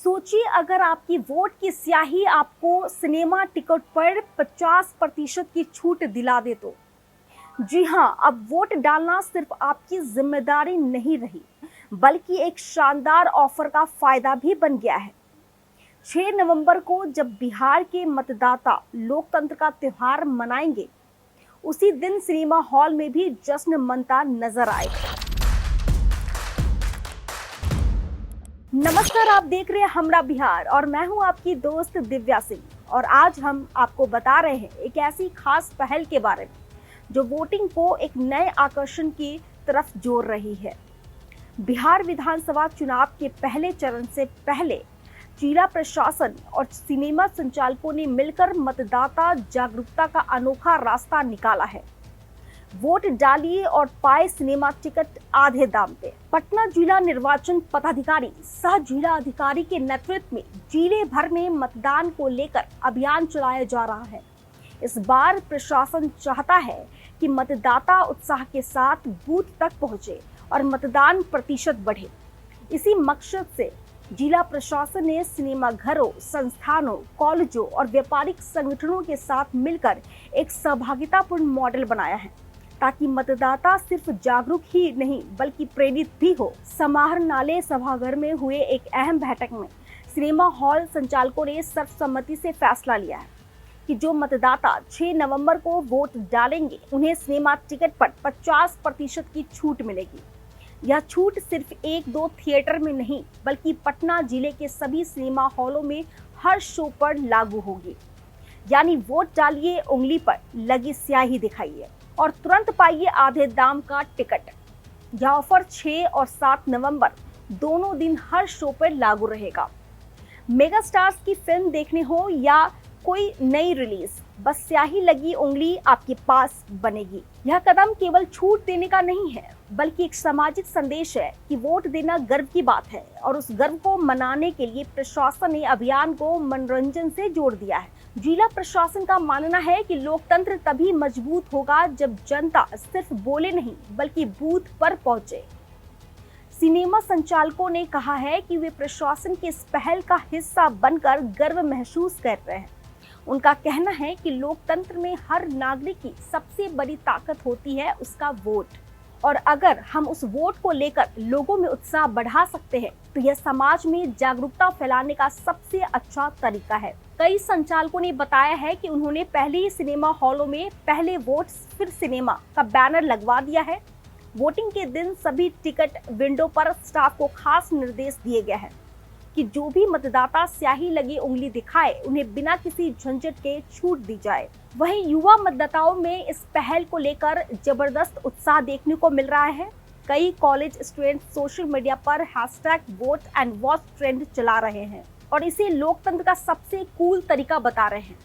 सोचिए अगर आपकी वोट की स्याही आपको सिनेमा टिकट पर 50% की छूट दिला दे तो। जी हाँ, अब वोट डालना सिर्फ आपकी जिम्मेदारी नहीं रही, बल्कि एक शानदार ऑफर का फायदा भी बन गया है। 6 नवंबर को जब बिहार के मतदाता लोकतंत्र का त्योहार मनाएंगे, उसी दिन सिनेमा हॉल में भी जश्न मनता नजर आएगा। नमस्कार, आप देख रहे हैं हमरा बिहार और मैं हूं आपकी दोस्त दिव्या सिंह। और आज हम आपको बता रहे हैं एक ऐसी खास पहल के बारे में जो वोटिंग को एक नए आकर्षण की तरफ जोड़ रही है। बिहार विधानसभा चुनाव के पहले चरण से पहले जिला प्रशासन और सिनेमा संचालकों ने मिलकर मतदाता जागरूकता का अनोखा रास्ता निकाला है। वोट डालिए और पाए सिनेमा टिकट आधे दाम पे। पटना जिला निर्वाचन पदाधिकारी सह जिला अधिकारी के नेतृत्व में जिले भर में मतदान को लेकर अभियान चलाया जा रहा है। इस बार प्रशासन चाहता है कि मतदाता उत्साह के साथ बूथ तक पहुंचे और मतदान प्रतिशत बढ़े। इसी मकसद से जिला प्रशासन ने सिनेमा घरों, संस्थानों, कॉलेजों और व्यापारिक संगठनों के साथ मिलकर एक सहभागितापूर्ण मॉडल बनाया है, ताकि मतदाता सिर्फ जागरूक ही नहीं बल्कि प्रेरित भी हो। समाहरणालय सभागार में हुए एक अहम बैठक में सिनेमा हॉल संचालकों ने सर्वसम्मति से फैसला लिया है कि जो मतदाता 6 नवंबर को वोट डालेंगे, उन्हें सिनेमा टिकट पर 50% की छूट मिलेगी। यह छूट सिर्फ 1-2 थिएटर में नहीं, बल्कि पटना जिले के सभी सिनेमा हॉलों में हर शो पर लागू होगी। यानी वोट डालिए, उंगली पर लगी स्याही दिखाइए और तुरंत पाइए आधे दाम का टिकट। यह ऑफर 6 और 7 नवंबर दोनों दिन हर शो पर लागू रहेगा। मेगा स्टार्स की फिल्म देखने हो या कोई नई रिलीज, बस स्याही लगी उंगली आपके पास बनेगी। यह कदम केवल छूट देने का नहीं है, बल्कि एक सामाजिक संदेश है कि वोट देना गर्व की बात है। और उस गर्व को मनाने के लिए प्रशासन ने अभियान को मनोरंजन से जोड़ दिया है। जिला प्रशासन का मानना है कि लोकतंत्र तभी मजबूत होगा जब जनता सिर्फ बोले नहीं, बल्कि बूथ पर पहुंचे। सिनेमा संचालकों ने कहा है कि वे प्रशासन की इस पहल का हिस्सा बनकर गर्व महसूस कर रहे हैं। उनका कहना है कि लोकतंत्र में हर नागरिक की सबसे बड़ी ताकत होती है उसका वोट, और अगर हम उस वोट को लेकर लोगों में उत्साह बढ़ा सकते हैं तो यह समाज में जागरूकता फैलाने का सबसे अच्छा तरीका है। कई संचालकों ने बताया है कि उन्होंने पहले ही सिनेमा हॉलों में पहले वोट फिर सिनेमा का बैनर लगवा दिया है। वोटिंग के दिन सभी टिकट विंडो पर स्टाफ को खास निर्देश दिए गए हैं कि जो भी मतदाता स्याही लगी उंगली दिखाए, उन्हें बिना किसी झंझट के छूट दी जाए। वहीं युवा मतदाताओं में इस पहल को लेकर जबरदस्त उत्साह देखने को मिल रहा है। कई कॉलेज स्टूडेंट सोशल मीडिया पर #VoteAndWatch ट्रेंड चला रहे हैं और इसे लोकतंत्र का सबसे कूल तरीका बता रहे हैं।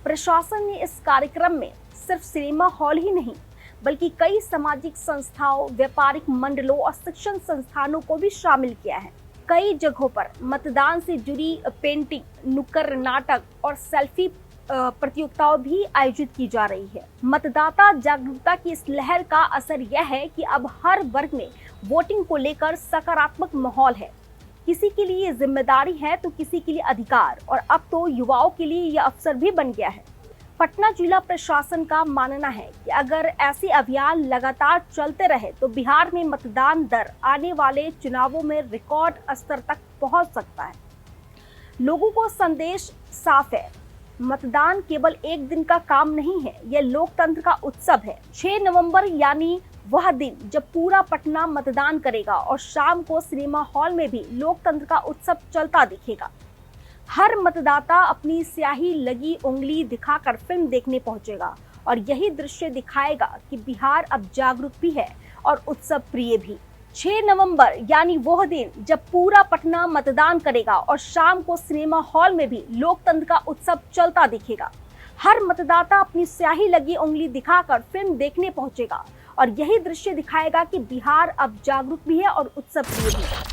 प्रशासन ने इस कार्यक्रम में सिर्फ सिनेमा हॉल ही नहीं, बल्कि कई सामाजिक संस्थाओं, व्यापारिक मंडलों और शिक्षण संस्थानों को भी शामिल किया है। कई जगहों पर मतदान से जुड़ी पेंटिंग, नुक्कड़ नाटक और सेल्फी प्रतियोगिताओं भी आयोजित की जा रही है। मतदाता जागरूकता की इस लहर का असर यह है कि अब हर वर्ग में वोटिंग को लेकर सकारात्मक माहौल है। किसी के लिए जिम्मेदारी है तो किसी के लिए अधिकार, और अब तो युवाओं के लिए यह अवसर भी बन गया है। पटना जिला प्रशासन का मानना है कि अगर ऐसे अभियान लगातार चलते रहे तो बिहार में मतदान दर आने वाले चुनावों में रिकॉर्ड स्तर तक पहुंच सकता है। लोगों को संदेश साफ है, मतदान केवल एक दिन का काम नहीं है, यह लोकतंत्र का उत्सव है। 6 नवंबर यानी वह दिन जब पूरा पटना मतदान करेगा और शाम को सिनेमा हॉल में भी लोकतंत्र का उत्सव चलता दिखेगा। हर मतदाता अपनी स्याही लगी उंगली दिखाकर फिल्म देखने पहुंचेगा और यही दृश्य दिखाएगा कि बिहार अब जागरूक भी है और उत्सव प्रिय भी। 6 नवंबर यानी वह दिन जब पूरा पटना मतदान करेगा और शाम को सिनेमा हॉल में भी लोकतंत्र का उत्सव चलता दिखेगा। हर मतदाता अपनी स्याही लगी उंगली दिखाकर फिल्म देखने पहुंचेगा और यही दृश्य दिखाएगा कि बिहार अब जागरूक भी है और उत्सव प्रिय भी।